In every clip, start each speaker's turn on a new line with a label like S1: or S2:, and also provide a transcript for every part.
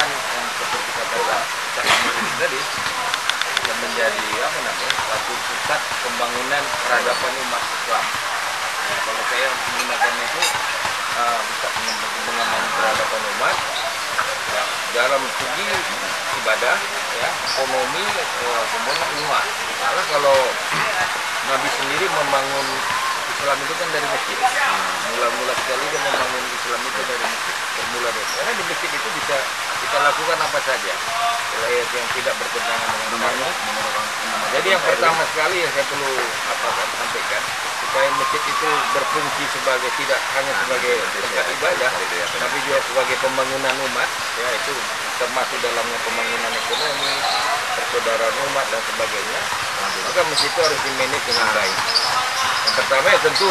S1: kan yang seperti kata Cak Amir ini tadi yang menjadi satu pusat pembangunan peradaban umat Islam. Nah, kalau saya menggunakan itu pusat pengembangan peradaban umat ya, dalam segi ibadah, ya, ekonomi, kemudian umat. Karena kalau Nabi sendiri membangun Islam itu kan dari masjid. Mula-mula sekali dia membangun Islam itu dari masjid. Bermula dari karena di masjid itu bisa kita lakukan apa saja, yang tidak bertentangan dengan syariat. Jadi yang pertama sekali yang saya perlu sampaikan, supaya masjid itu berfungsi sebagai tidak hanya sebagai tempat ibadah, tapi juga sebagai pembangunan umat, ya itu termasuk dalamnya pembangunan ekonomi, persaudaraan umat dan sebagainya. Maka masjid itu harus dimanage dengan baik. Yang pertama ya tentu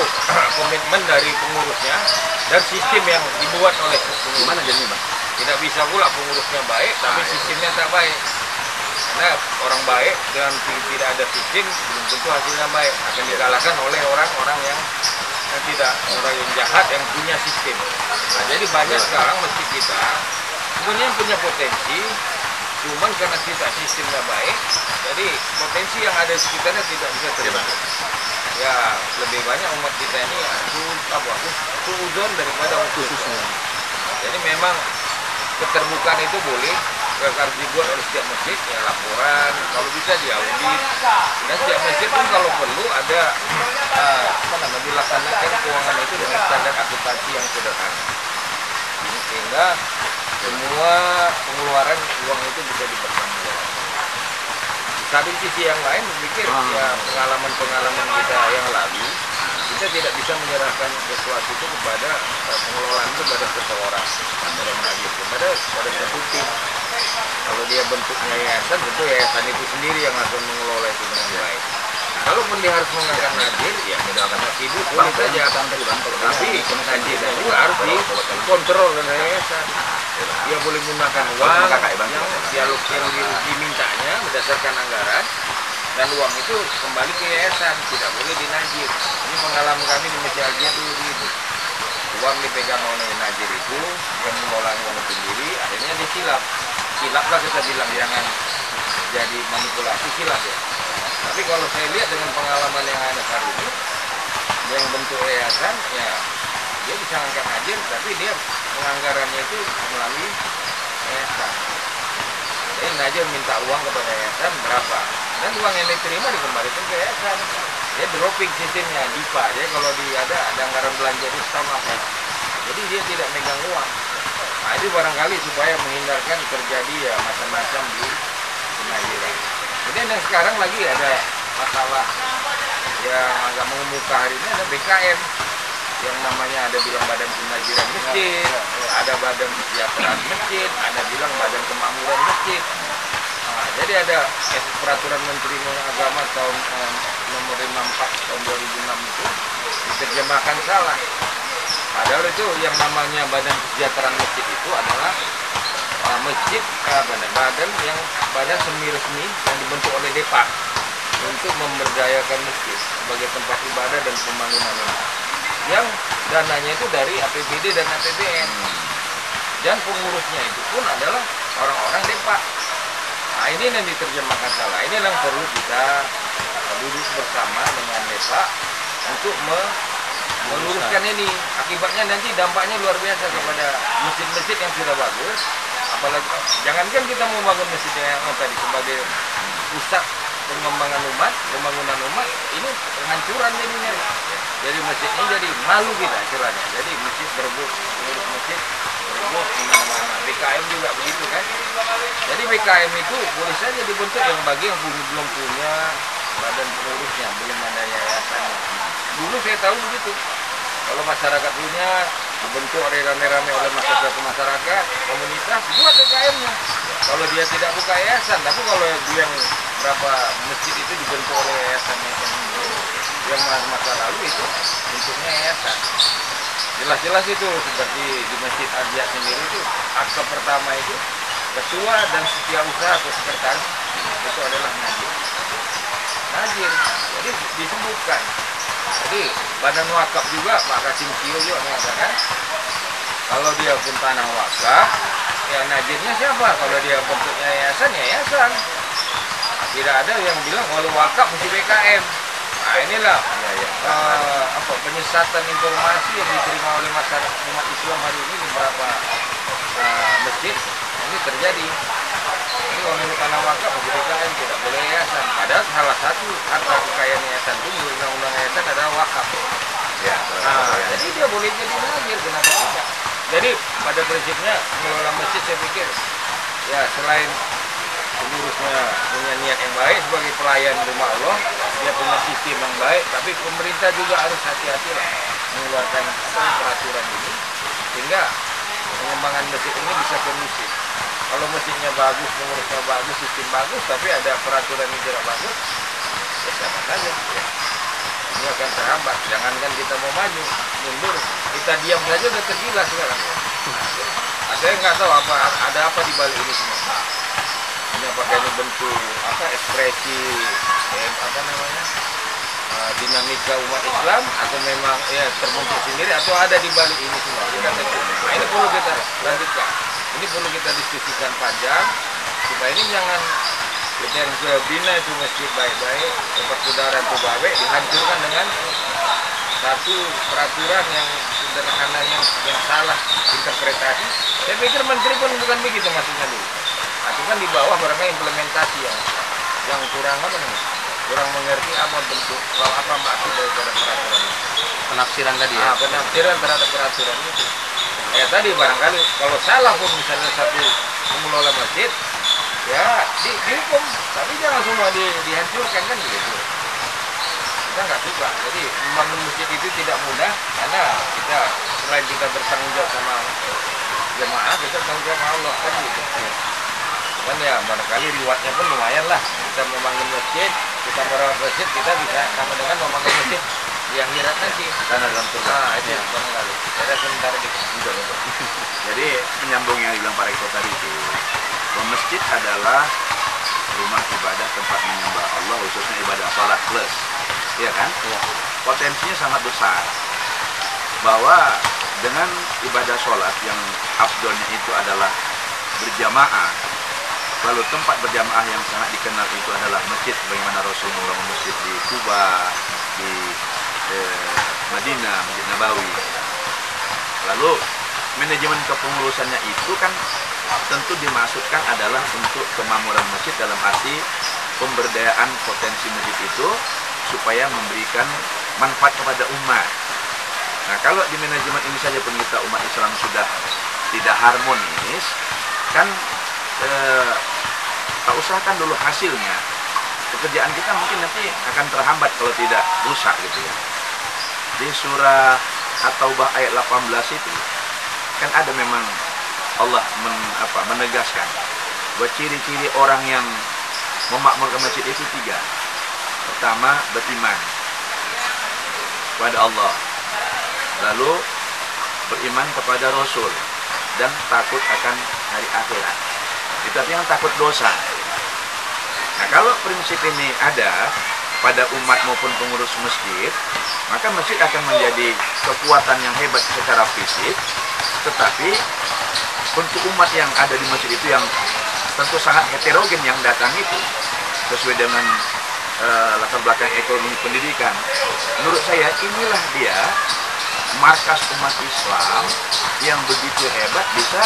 S1: komitmen dari pengurusnya dan sistem yang dibuat oleh pengurus. Gimana jadinya, Bang? Tidak bisa pula pengurusnya baik, tapi sistemnya tak baik. Karena orang baik dengan tidak ada sistem belum tentu hasilnya baik, akan dikalahkan oleh orang-orang yang tidak, orang yang jahat yang punya sistem. Nah, jadi banyak sekarang masjid kita sebenarnya punya potensi, cuman karena kita sistemnya baik, jadi potensi yang ada di sekitarnya tidak bisa terbentuk. Ya lebih banyak umat kita ini suudzon daripada khususnya. Jadi memang keterbukaan itu boleh, harus dibuat oleh setiap masjid, ya laporan, kalau bisa diaudit, dan setiap masjid pun kalau perlu ada dilaksanakan keuangan itu dengan standar akuntansi yang sederhana, sehingga semua pengeluaran uang itu bisa dipertanggungjawabkan. Tapi sisi yang lain berpikir ya pengalaman-pengalaman kita yang lalu, kita tidak bisa menyerahkan sesuatu itu kepada pengelolaan itu kepada seseorang, kepada satu tim. Kalau dia bentuknya yayasan, tentu yayasan itu sendiri yang akan mengelola itu dengan baik. Kalaupun dia harus mengangkat nazir, ya tidak akan hidup boleh saja. Tapi nazir itu harus dikontrol oleh yayasan. Dia boleh menggunakan uang yang dimintanya berdasarkan anggaran, dan uang itu kembali ke yayasan, tidak boleh dinajir. Ini pengalaman kami di Masjid Al-Jihad dulu begitu. Uang dipegang oleh najir itu, yang mengelola uang sendiri, akhirnya disilap. Silaplah kita bilang, jangan jadi manipulasi, silap ya. Tapi kalau saya lihat dengan pengalaman yang ada hari ini, yang bentuk yayasan, ya dia bisa angkat najir, tapi dia penganggarannya itu melalui yayasan. Jadi najir minta uang kepada yayasan berapa, dan uang yang diterima dikembalikan ke yayasan. Dia dropping sistemnya, DIPA. Dia kalau ada anggaran belanja itu sama apa. Jadi dia tidak megang uang. Nah itu barangkali supaya menghindarkan terjadi ya macam-macam di Najira. Kemudian yang sekarang lagi ada masalah yang agak mengemuka hari ini, ada BKM yang namanya ada bilang Badan Penajiran Masjid, ada Badan Kesejahteraan Masjid, ada bilang Badan Kemakmuran Masjid. Nah, jadi ada peraturan Menteri Agama tahun nomor 54 tahun 2006 itu diterjemahkan salah. Padahal itu yang namanya Badan Kesejahteraan Masjid itu adalah masjid badan semi-resmi yang dibentuk oleh Depak untuk memberdayakan masjid sebagai tempat ibadah dan pembangunan umat. Yang dananya itu dari APBD dan APBN, dan pengurusnya itu pun adalah orang-orang Depak. Nah ini yang diterjemahkan salah. Ini yang perlu kita duduk bersama dengan Depak untuk meluruskan ini. Akibatnya nanti dampaknya luar biasa kepada masjid-masjid yang sudah bagus. Apalagi jangankan kita mau bangun masjid yang tadi sebagai pusat pengembangan umat, pembangunan umat, ini penghancuran jadinya. Jadi masjid ini jadi malu kita istilahnya. Jadi masjid berebut, pengurus masjid berebut kemana-mana. BKM juga begitu kan. Jadi BKM itu boleh saja dibentuk yang bagi yang belum punya badan pengurusnya, belum ada yayasannya. Dulu saya tahu begitu. Kalau masyarakat punya, dibentuk rame-rame oleh masyarakat, komunitas, buat BKM-nya. Kalau dia tidak buka yayasan, tapi kalau yang berapa masjid itu dibentuk oleh yayasannya yang masa lalu itu bentuknya yayasan. Jelas-jelas itu seperti di Masjid Al-Jihad sendiri itu akte pertama itu ketua dan setiausaha atau sekretaris itu adalah najir. Jadi disebutkan. Jadi Badan Wakaf juga Pak Kasim Kio juga mengatakan kalau dia pun tanah wakaf ya najirnya siapa? Kalau dia bentuknya yayasan, ya yayasan. Tidak ada yang bilang kalau wakaf mesti BKM. Nah inilah penyesatan informasi yang diterima oleh masyarakat umat Islam hari ini di beberapa masjid ini terjadi. Ini kalau ini tanah wakaf mesti BKM, tidak boleh yayasan. Padahal salah satu harta kekayaan yayasan itu menurut undang-undang yayasan adalah wakaf. Ya, jadi dia boleh jadi najir, kenapa tidak? Jadi pada prinsipnya mengelola masjid saya pikir ya selain pengurusnya punya niat yang baik sebagai pelayan rumah Allah, dia punya sistem yang baik, tapi pemerintah juga harus hati-hati lah mengeluarkan peraturan ini sehingga pengembangan masjid ini bisa kondusif. Kalau masjidnya bagus, pengurusnya bagus, sistem bagus, tapi ada peraturan yang tidak bagus, ya sama saja. Ya. Ini akan terhambat. Jangankan kita mau maju, mundur, kita diam saja udah tergila sekarang. Saya nggak tahu ada apa di balik ini semua. Ini apakah ini bentuk ekspresi dinamika umat Islam atau memang ya terbentuk sendiri atau ada di balik ini semua. Nah, ini perlu kita lanjutkan. Ini perlu kita diskusikan panjang supaya ini jangan kita yang sudah bina itu masjid baik-baik, tempat saudara itu baik dihancurkan dengan satu peraturan yang sederhana yang salah interpretasi. Saya pikir menteri pun bukan begitu maksudnya dulu. Nah, itu kan di bawah barangkali implementasi yang kurang kurang mengerti apa bentuk apa maksud daripada peraturan itu. Penafsiran tadi ya. Penafsiran terhadap peraturan itu. Ya tadi barangkali kalau salah pun misalnya satu mengelola masjid ya dihukum, tapi jangan semua dihancurkan kan begitu. Kita nggak suka. Jadi membangun masjid itu tidak mudah karena kita selain kita bertanggung jawab sama jemaah, kita bertanggung jawab sama Allah kan gitu. Cuman ya barangkali rewardnya pun lumayan lah. Kita membangun masjid, kita merawat masjid, kita bisa sama dengan membangun masjid yang akhirat nanti. Karena dalam surga. Itu barangkali. Saya sebentar dikit.
S2: Jadi menyambung yang dibilang Pak Rektor tadi itu, bahwa masjid adalah rumah ibadah, tempat menyembah Allah, khususnya ibadah salat plus, ya kan? Ya. Potensinya sangat besar bahwa dengan ibadah sholat yang afdolnya itu adalah berjamaah, lalu tempat berjamaah yang sangat dikenal itu adalah masjid, bagaimana Rasul membangun masjid di Kuba, di Madinah, Masjid Nabawi. Lalu manajemen kepengurusannya itu kan tentu dimaksudkan adalah untuk kemakmuran masjid dalam arti pemberdayaan potensi masjid itu supaya memberikan manfaat kepada umat. Nah, kalau di manajemen ini saja pun kita umat Islam sudah tidak harmonis, kan usahakan dulu hasilnya. Pekerjaan kita mungkin nanti akan terhambat kalau tidak rusak gitu ya. Di surah At-Taubah ayat 18 itu kan ada memang Allah menegaskan bahwa ciri-ciri orang yang memakmurkan masjid itu 3. Pertama, beriman kepada Allah, lalu beriman kepada Rasul, dan takut akan hari akhirat. Itu artinya takut dosa. Nah, kalau prinsip ini ada pada umat maupun pengurus masjid, maka masjid akan menjadi kekuatan yang hebat secara fisik, tetapi untuk umat yang ada di masjid itu yang tentu sangat heterogen yang datang itu sesuai dengan latar belakang ekonomi pendidikan. Menurut saya inilah dia markas umat Islam yang begitu hebat bisa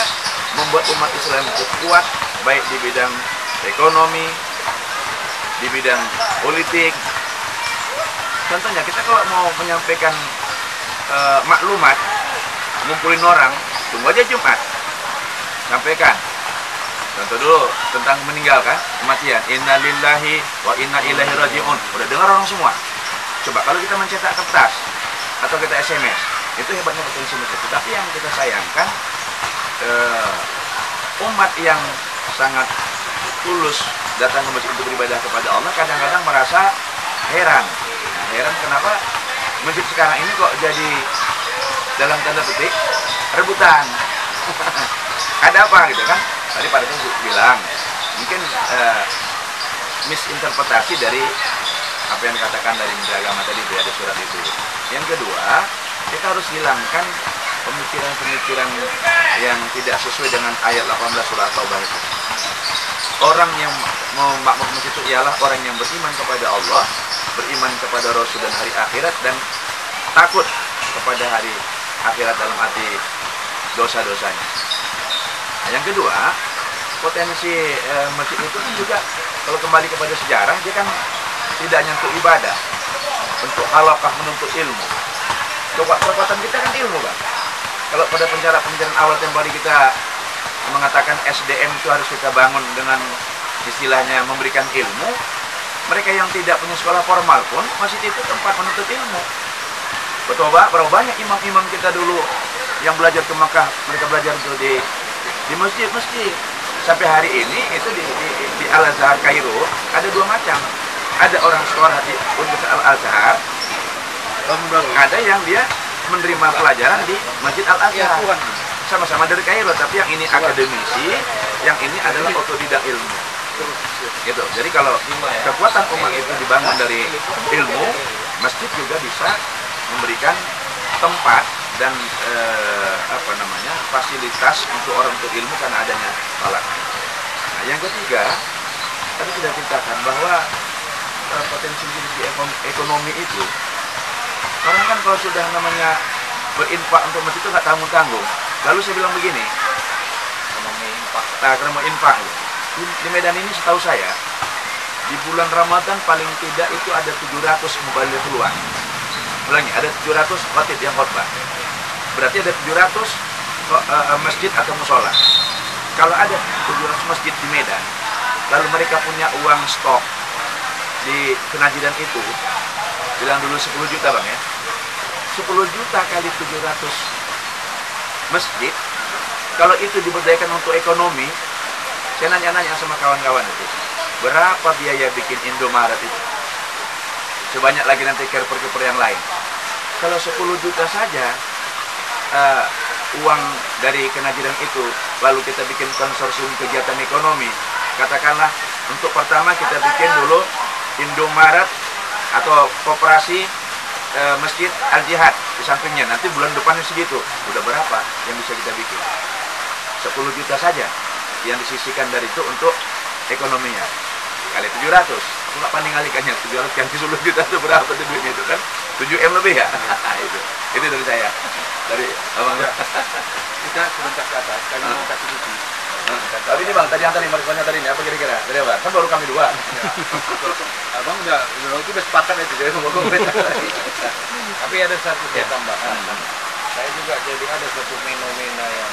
S2: membuat umat Islam itu kuat baik di bidang ekonomi, di bidang politik. Contohnya kita kalau mau menyampaikan maklumat, ngumpulin orang, tunggu aja Jumat, sampaikan. Contoh dulu tentang meninggalkan kematian, inna lillahi wa inna ilaihi raji'un. Udah dengar orang semua. Coba kalau kita mencetak kertas atau kita SMS, itu hebatnya potensi masjid. Tetapi yang kita sayangkan umat yang sangat tulus datang ke masjid untuk beribadah kepada Allah kadang-kadang merasa heran. Nah, heran kenapa masjid sekarang ini kok jadi dalam tanda petik rebutan. Ada apa gitu kan? Tadi Pak Rektor bilang mungkin misinterpretasi dari apa yang dikatakan dari Menteri Agama tadi itu, ada surat itu. Yang kedua, kita harus hilangkan pemikiran-pemikiran yang tidak sesuai dengan ayat 18 surah At-Taubah itu. Orang yang memakmur masjid itu ialah orang yang beriman kepada Allah, beriman kepada Rasul dan hari akhirat, dan takut kepada hari akhirat dalam arti dosa-dosanya. Nah, yang kedua, potensi masjid itu kan juga kalau kembali kepada sejarah, dia kan tidak hanya untuk ibadah, untuk halaqah menuntut ilmu. Kekuatan kita kan ilmu, Bang. Kalau pada pembicaraan awal tempoh hari kita mengatakan SDM itu harus kita bangun dengan istilahnya memberikan ilmu, mereka yang tidak punya sekolah formal pun masjid itu tempat menuntut ilmu. Betul, Pak? Berapa banyak imam-imam kita dulu yang belajar ke Makkah, mereka belajar itu di masjid-masjid. Sampai hari ini itu di Al-Azhar Kairo ada dua macam. Ada orang sekolah di Universitas Al-Azhar, ada yang dia menerima pelajaran di Masjid Al-Azhar. Sama-sama dari Kairo, tapi yang ini akademisi, yang ini adalah otodidak ilmu. Gitu. Jadi kalau kekuatan umat itu dibangun dari ilmu, masjid juga bisa memberikan tempat dan fasilitas untuk orang untuk ilmu karena adanya salat. Nah, yang ketiga, tadi sudah ceritakan bahwa potensi ekonomi itu, orang kan kalau sudah namanya berinfak untuk masjid itu nggak tanggung-tanggung. Lalu saya bilang begini, ekonomi infak di Medan ini setahu saya di bulan Ramadan paling tidak itu ada 700 mubaligh keluar. Ulangi, ada 700 khatib yang khotbah. Berarti ada 700 masjid atau musola. Kalau ada 700 masjid di Medan, lalu mereka punya uang stok di kenajiran itu, bilang dulu 10 juta, Bang, ya. 10 juta kali 700 masjid, kalau itu diberdayakan untuk ekonomi, saya nanya-nanya sama kawan-kawan itu, berapa biaya bikin Indomaret itu? Sebanyak lagi nanti kerper-kerper yang lain. Kalau 10 juta saja uang dari kenajiran itu, lalu kita bikin konsorsium kegiatan ekonomi, katakanlah untuk pertama kita bikin dulu Indomaret atau koperasi Masjid Al-Jihad di sampingnya, nanti bulan depannya segitu, udah berapa yang bisa kita bikin? 10 juta saja yang disisihkan dari itu untuk ekonominya, kali 700, aku nggak panding ngalikannya, 700 kali 10 juta itu berapa tuh duitnya itu kan? 7M lebih ya? itu dari saya, dari abang.
S3: Kita sebentar ke atas, kami mau kasih bukti.
S2: Tapi ini Bang, tadi yang tadi markonya tadi ini apa kira-kira? Dari apa? Kan baru kami dua.
S3: Abang udah sepakat itu, jadi mau komentar.
S1: Tapi ada satu saya tambahkan. Saya juga jadi ada satu fenomena yang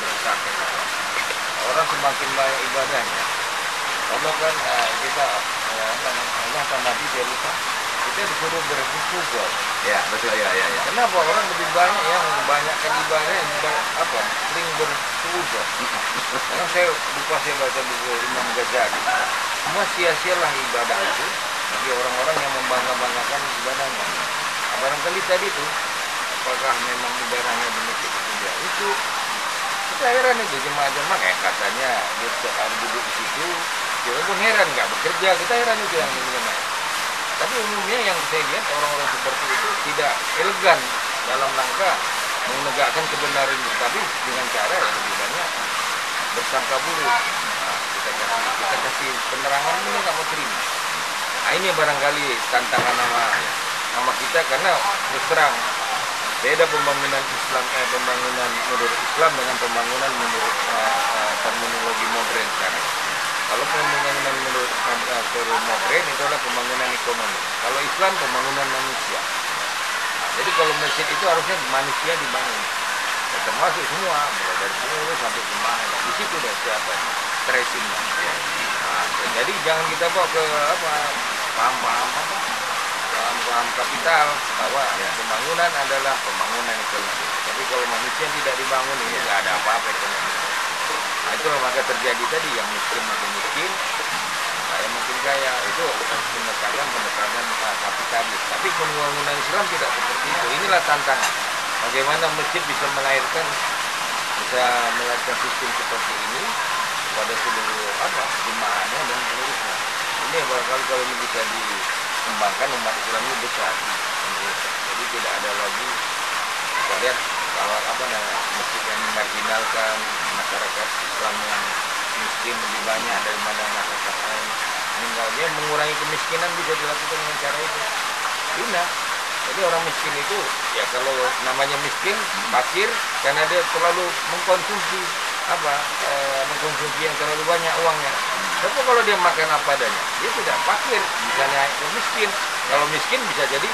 S1: meresahkan. Orang semakin banyak ibadahnya. Allah kan kita Allah kan Nabi cerita, kita disuruh bersujud.
S2: Ya, betul ya.
S1: Kenapa orang lebih banyak yang banyakkan ibadah yang sering bersujud? Karena saya lupa saya baca buku Imam Ghazali. Semua sia-sialah ibadah itu bagi orang-orang yang membangga-banggakan ibadahnya. Nah, barangkali tadi itu, apakah memang ibadahnya demikian itu? Kita heran itu jemaah-jemaah katanya dia setiap hari duduk di situ, dia pun heran nggak bekerja. Kita heran itu yang jemaah. Tapi umumnya yang saya lihat orang-orang seperti itu tidak elegan dalam rangka menegakkan kebenaran itu, tapi dengan cara yang lebih banyak bersangka buruk. Nah, kita kasih penerangan ini nggak mau terima. Nah, ini barangkali tantangan nama kita, karena terus terang beda pembangunan Islam, pembangunan menurut Islam dengan pembangunan menurut terminologi modern sekarang. Kalau pembangunan menurut modern itu adalah pembangunan ekonomi. Kalau Islam pembangunan manusia. Nah, jadi kalau masjid itu harusnya manusia dibangun. Ya, termasuk semua, mulai dari pengurus sampai jemaah. Di situ deh siapa tracingnya. Nah, jadi jangan kita bawa ke paham kapital bahwa pembangunan adalah pembangunan ekonomi. Tapi kalau manusia tidak dibangun, ini nggak ada apa-apa ekonomi. Nah, itulah maka terjadi tadi yang miskin makin miskin, kaya makin kaya. Itu pendekatan kapitalis. Tapi pembangunan Islam tidak seperti itu. Inilah tantangan. Bagaimana masjid bisa melahirkan sistem seperti ini pada seluruh jemaahnya dan pengurusnya. Ini barangkali kalau ini bisa dikembangkan, umat Islam ini besar. Jadi tidak ada lagi, kita lihat kalau apa namanya masjid yang marginalkan, masyarakat Islam yang miskin lebih banyak daripada masyarakat lain, meninggalnya mengurangi kemiskinan bisa dilakukan dengan cara itu. Bina. Jadi orang miskin itu ya kalau namanya miskin, fakir karena dia terlalu mengkonsumsi mengkonsumsi yang terlalu banyak uangnya. Tapi kalau dia makan apa adanya, dia tidak fakir, misalnya miskin. Kalau miskin bisa jadi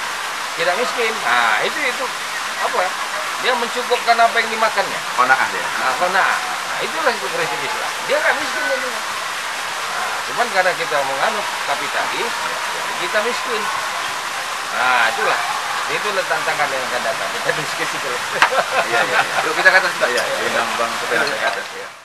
S1: tidak miskin. Nah, itu apa? Dia mencukupkan apa yang dimakannya.
S2: Qanaah dia.
S1: Qanaah. Nah, itulah itu prinsip Islam. Dia nggak miskin jadi. Nah, cuman karena kita menganut kapitalis, jadi kita miskin. Nah, itulah tantangan yang akan datang. Kita diskusi terus.
S2: Iya. Yuk kita kata sudah ya. Bang Sepeda saya kata ya.